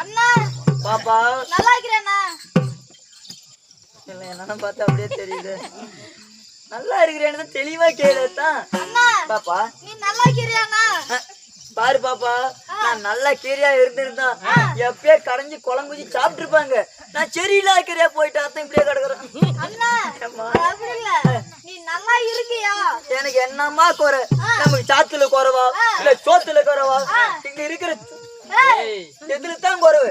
அண்ணா பாப்பா நல்லா இருக்கிறேண்ணா. இல்ல என்னன்னு பார்த்தா அப்படியே தெரியுது. நல்லா இருக்கிறேன்னு தெளிவா கேளுதான். அண்ணா பாப்பா நீ நல்லா இருக்கிறியாண்ணா? பாரு பாப்பா, நான் நல்ல கீரையா இருந்திருந்தா எப்பயே கடைஞ்சி குழம்புச்சி சாப்பிட்டு இருப்பாங்க. நான் சரியில்லா கீரையா போயிட்டு அதான் இப்படியே கிடக்குறேன். அண்ணா அப்படி இல்ல, நீ நல்லா இருக்கியா? எனக்கு என்னம்மா குறை? நமக்கு சாத்துல குறைவா இல்ல சோத்துல குறைவா? இங்க இருக்கிற எதுலதான் குறைவு?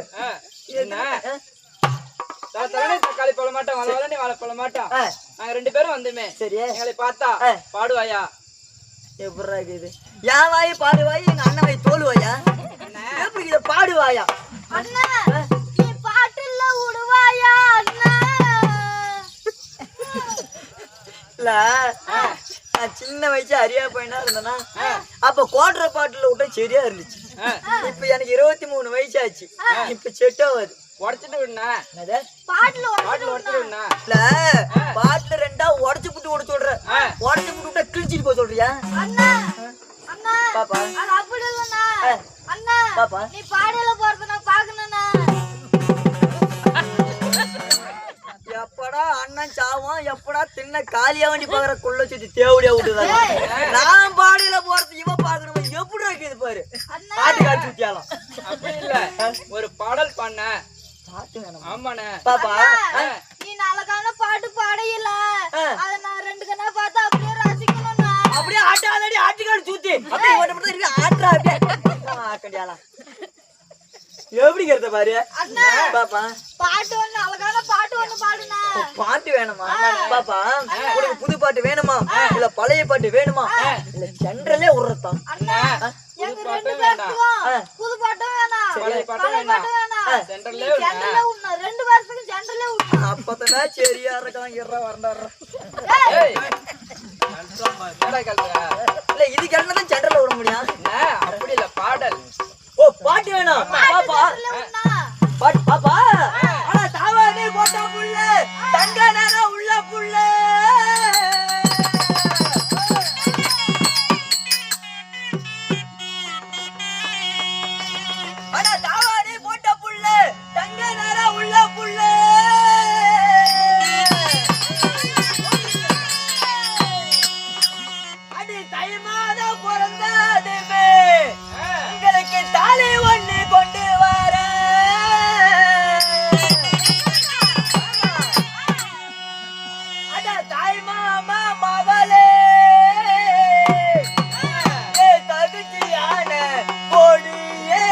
தக்காளி போட மாட்டோம், வளவளன்னு வாழை போட மாட்டோம். நாங்க 2 பேரும் வந்துமே. சரி, எங்களை பார்த்தா பாடுவாயா? எப்படா இருக்குது? என் வாய் பாடுவாய், எங்க அண்ணன் வாய் தோலுவாயா? எப்படி இத பாடுவாயா? அண்ணா நீ பாட்டுல விடுவாயா அண்ணா? இல்ல நான் சின்ன வயசு அறியா பையனா இருந்தேனா அப்ப கோட்ர பாட்டுல விட்டா சரியா இருந்துச்சு. இப்ப எனக்கு 23 வயசு ஆச்சு. இப்ப செட் ஆகாது. உடச்சிட்டு விடுனா பாட்டுல உடச்சிட்டு விடுனா இல்ல பாட்டுல 2ஆ உடச்சு புட்டு விட சொல்ற. உடச்சு புட்டு விட்டா கிழிச்சிட்டு போக சொல்றியா? அண்ணா அண்ணா பாப்பா அது அப்படி இல்லண்ணா. அண்ணா பாப்பா நீ பாடையில போறத நான் பாக்கணும்ண்ணா. எப்படா அண்ணன் சாவான், எப்படா தின்ன காலியா வண்டி பாக்குற கொள்ள சுத்தி தேவடியா விட்டுதாங்க. நான் பாடையில போறது இவன் பாக்கணும். எப்படி இருக்குது பாரு, பாட்டு காட்சி ஊத்தியாலாம். அப்படி இல்ல, ஒரு பாடல் பண்ண. ஆமாண்ணே பாப்பா நீ நாளைக்கான பாட்டு பாடையில அத நான் 2 கண்ணா பார்த்து அப்படியே ரசிக்கணும்ண்ணா. அப்படியே ஆட்டாதடி ஆட்டுக்காடு சுத்தி அப்படியே ஓட்ட மட்டும் இருக்கு ஆட்றா அப்படியே ஆக்கடியாலாம். எப்படி கேட்ட பாரு பாப்பா. பாட்டு ஒண்ணு அழகான பாட்டு ஒண்ணு பாடுனா. பாட்டு வேணுமா பாப்பா? உனக்கு புது பாட்டு வேணுமா இல்ல பழைய பாட்டு வேணுமா இல்ல ஜெனரலே உறத்தான்? அண்ணா எங்க 2 பேருக்கும் புது பாட்டும் வேணாம், பழைய பாட்டும் வேணாம். ஜெனரலே உண்ணா 2 பேருக்கு ஜெனரலே உண்ணா. அப்பதான் சரியா இருக்கான். இறா வரண்டாடுற ஏய் என்னடா கல்றா? இல்ல இது கிளம்பதான் ஜெனரல விட முடியும். அப்படி இல்ல, பாடல். ஓ பாட்டு வேணும் பாப்பா. பாட்டு பாப்பா. ஆனா தாவானே போட்டா புள்ள தங்க நேரம் உள்ள புள்ள. ஆனா தாவானே போட்ட புள்ள தங்க நேரம் உள்ள புள்ள. அடி தை மாதம் பிறந்ததுமே உங்களுக்கு தாலி ஒண்ணு கொண்டு வர. அட தாய் மாமா மவளே தகுதியான கொடியே.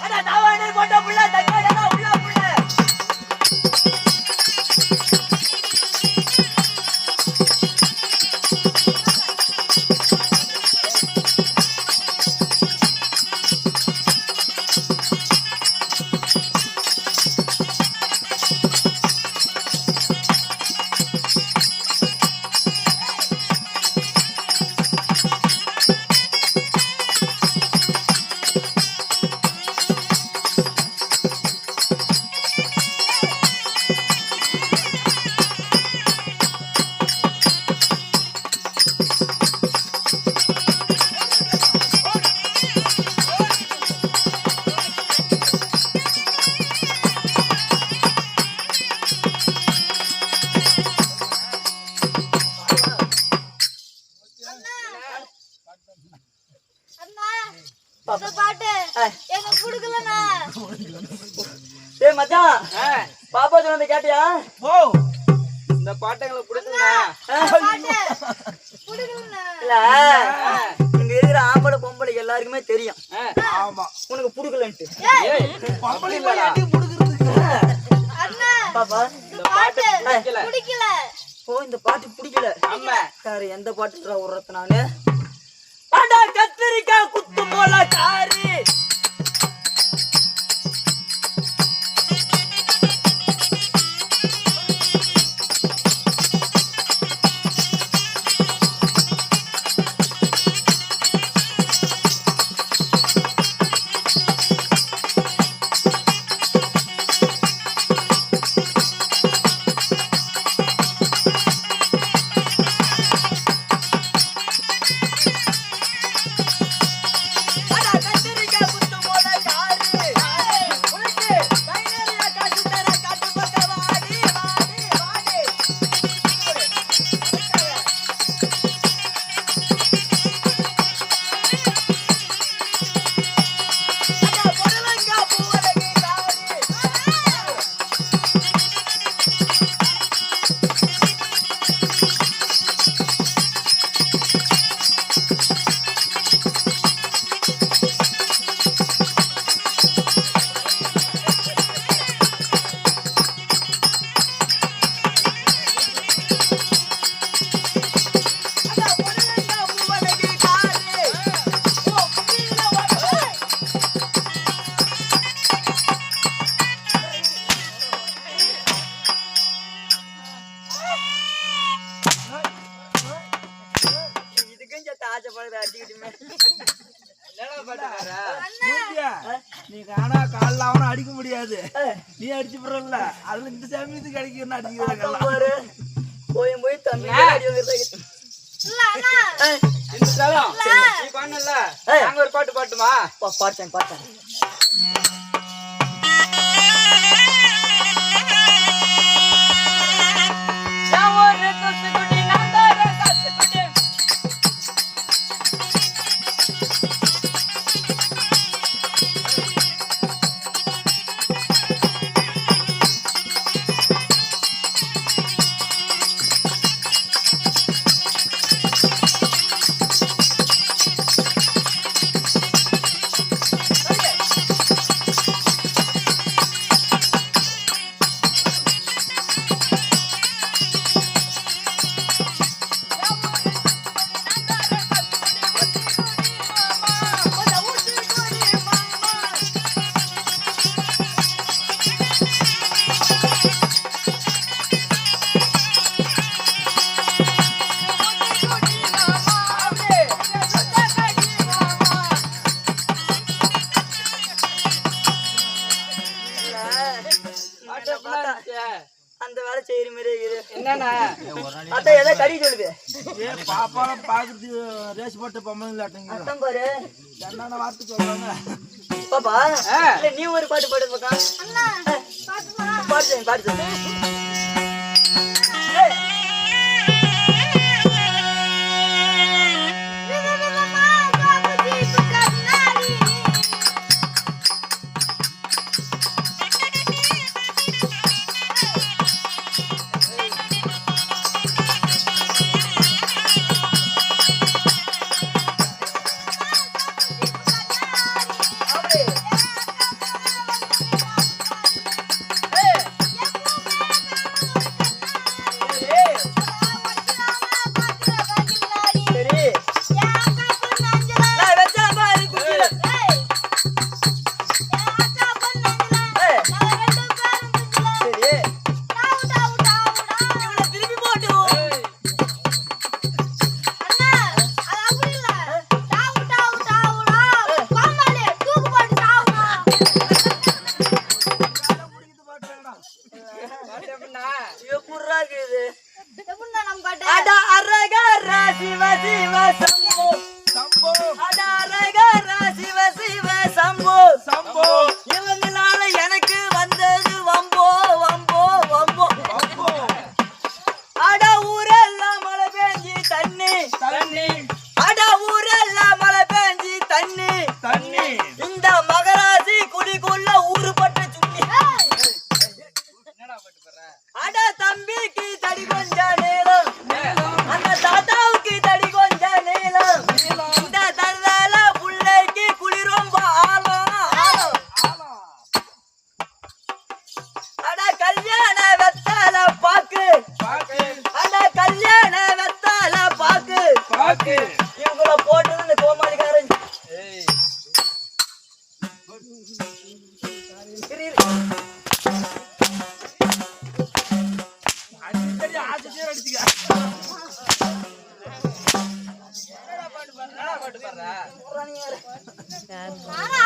அட தாவானே போட்ட புள்ள தக்காளி உள்ள புள்ள. அண்ணா இந்த பாட்டு எனக்கு பிடிக்கலண்ணா. ஏய் மச்சான் பாப்பா சொன்னதை கேட்டியா? ஓ இந்த பாட்டு எங்களுக்கு பிடிக்கும்ண்ணா. பிடிக்கலண்ணா. இல்ல இங்க இருக்கிற ஆம்பளை பொம்பளை எல்லாருக்குமே தெரியும். ஆமா உனக்கு பிடிக்கலன்ட்டு. அப்படி இல்லடா. அண்ணா பாப்பா இந்த பாட்டு பிடிக்கல. ஓ இந்த பாட்டு பிடிக்கல. ஆமா வேற எந்த பாட்டுன்றா உரத்து நானு? அடா கத்திரிக்காய் குத்து போல காரி நீ காணா காலைல அவனை அடிக்க முடியாது, நீ அடிச்சு போறல அதுல இந்த சமயத்துக்கு அடிக்கணும் அடிக்கிறேன் போய் தம்பி அடி வந்துருக்காங்க. இல்ல அண்ணா இந்த தலம் நீ பண்ணல நாங்க ஒரு பாட்டு பாட்டுமா பாட்டேன் ஒரு தொத்துக்குடி நான் தார சத்துக்குடி அந்த வேலை செய்யற மாதிரி என்னன்னா அதான் ஏதோ கறி சொல்லுது பாப்பால பாக்குறது ரேஸ் போட்டு பொம்மலாட்டங்க அதான் பாரு என்னென்ன வார்த்தை சொல்றாங்க பாப்பா இல்ல நீ ஒரு பாட்டு பாடு பாக்கா அண்ணா பாத்துமா பாடு விதவிதமா காபி கண்ணாடி எனக்கு வந்தது வம்போ வம்போ வம்போ அட ஊரெல்லாம் மழை பெஞ்சி தண்ணி அட ஊரெல்லாம் மழை பெஞ்சி தண்ணி இந்த மகராசி குடிக்குள்ள ஊருப்பட்ட சுண்ணி அட தம்பிக்கு தடி கொஞ்ச நேரம் அந்த தாத்தாவுக்கு தடி கொஞ்ச நேரம் இந்த தந்தால புள்ளைக்கு குளி ரொம்ப ஆழம் அட கல்யாண வெத்தால பாக்கு அட கல்யாண வெத்தால பாக்கு இவங்கள போட்டது இந்த கோமாளிக்காரன் அடிக்கடி ஆசிரியர் அடிச்சுக்க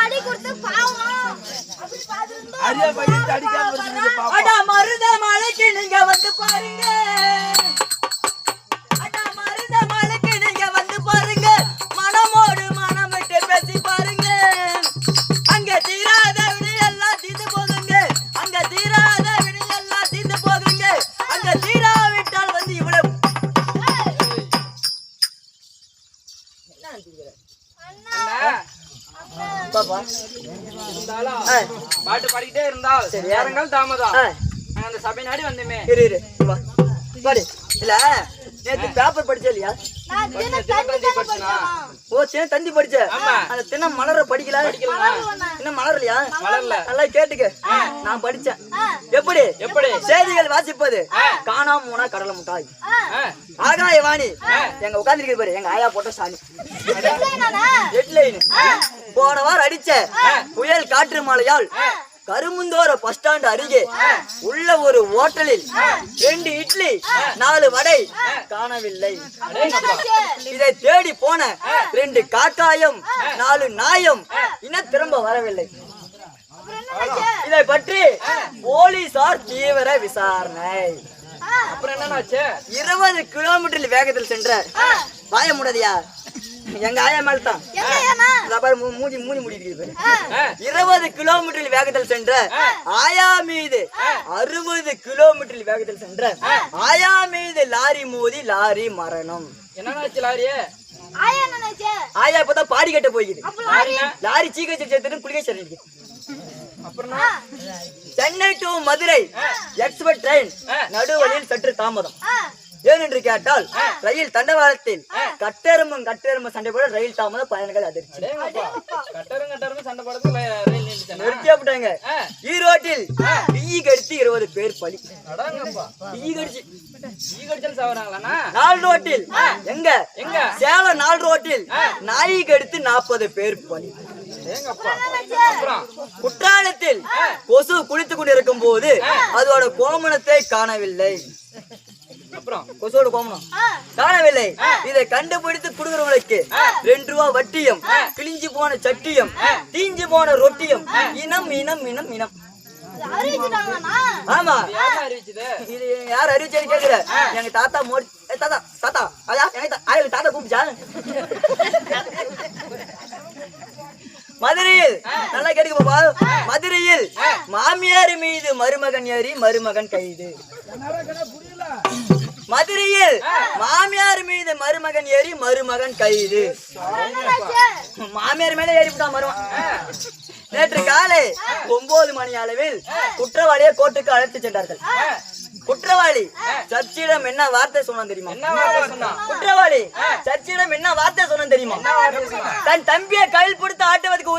அடி கொடுத்து பாவம் அப்படி பாத்துட்டு அரியா பையன் அடிக்காம இருக்குது பாப்பா அட மருத மலைக்கு நீங்க வந்து பாருங்க அட மருத மலைக்கு நீங்க வந்து பாருங்க மனமோடு மனமிட்டு பேசி பாருங்க அங்க தீராத விடி எல்லாம் தீர்ந்து போகுங்க அங்க தீராத விடி எல்லாம் தீர்ந்து போகுங்க அங்க தீராவிட்டால் வந்து இவ்வளவு பாப்பா இருந்தாலும் பாட்டு பாடிக்கிட்டே இருந்தால் நேரங்கள் தாமதம் நாங்க அந்த சபை நாடி வந்தோமே இரு வா பாடு இல்ல நேத்து பேப்பர் படிச்சே இல்லையா நான் தினத்தந்தி படிச்சேனா ஓ தந்தி படிச்ச அந்த தினம் மலர படிக்கல இன்னும் மலரலையா நல்லா கேட்டுக்க நான் படிச்சேன் எப்படி செய்திகள் வாசிப்பது காணாம போனா கடலை முட்டாய் ஆகாய வாணி எங்க உட்கார்ந்து பாரு எங்க ஆயா போட்ட சாணி ஹெட்லைன் போன வாரம் அடிச்ச புயல் காற்று மழையால் கருமுந்தோர பஸ் ஸ்டாண்ட் அருகே உள்ள ஒரு ஹோட்டலில் 2 இட்லி 4 வடை காணவில்லை. இதை தேடி போன 2 காக்காயம் 4 நாயம் இன்னும் திரும்ப வரவில்லை. இதை பற்றி போலீசார் தீவிர விசாரணை. அப்புறம் என்னன்னாச்சு? 20 கிலோமீட்டர் வேகத்தில் சென்ற வாய முடியா எங்க ஆயா மேல தான் மூஞ்சி முடிக்கிறது. 20 கிலோமீட்டர் வேகத்தில் சென்ற ஆயா மீது 60 கிலோமீட்டர் வேகத்தில் சென்ற ஆயா மீது லாரி மோதி லாரி மரணம். என்னன்னாச்சு லாரியே? ஆயா இப்பதான் பாடி கட்ட போய்க்குது. லாரி சீக்கிரம் சேர்த்து குளிக்க சரி. அப்புறம் Chennai to Madurai express train நடுவழியில் சற்று தாமதம். ஏனென்று கேட்டால் ரயில் தண்டவாளத்தில் கட்டெரும்பு சண்டை போட ரயில் தாமதம் பயணிகள் அதிர்ச்சி. கட்டரும் சண்டை போடுறது ரயில் நிறுத்தியாப்பட்டாங்க. ஈரோட்டில் டீ கடித்து 20 பேர் பலி. டீ கடிச்சு சாவறாங்களா? 4 ரோட்டில் எங்க சேலம் 4 ரோட்டில் நாய் கடித்து 40 பேர் பலி. குற்றாலத்தில் கொசு குளித்துக் கொண்டிருக்கும் போது அதோட கோமணத்தை காணவில்லை. கொசுவோட கோமணம் காணவில்லை. இதை கண்டுபிடித்து குடுக்கிறவங்களுக்கு 2 ரூபா வட்டியும் கிழிஞ்சு போன சட்டியும் தீஞ்சு போன ரொட்டியும் இனம் இனம் இனம் இனம். ஆமா இது யார் அறிவிச்சேன்னு கேக்குற? எங்க தாத்தா மோடி தாத்தா அயா எங்க தாத்தா கூப்பிச்சா? மதுரையில் நல்லா கேட்க பாப்பா. மதுரையில் மாமியார் மீது மருமகன் ஏறி மருமகன் கைது. மதுரையில் மாமியார் மீது மருமகன் ஏறி மருமகன் கைது. மாமியார் மேல ஏறிவிட்டான் மருமகன். நேற்று காலை 9 மணி அளவில் குற்றவாளியை கோர்ட்டுக்கு அழைத்து சென்றார்கள். குற்றவாளி சர்ச்சிடம் என்ன வார்த்தை சொன்னான் தெரியுமா? குற்றவாளி சர்ச்சிடம் என்ன வார்த்தை சொன்னான் தெரியுமா? தன் தம்பியை கையில் பிடித்து ஆட்டுவதற்கு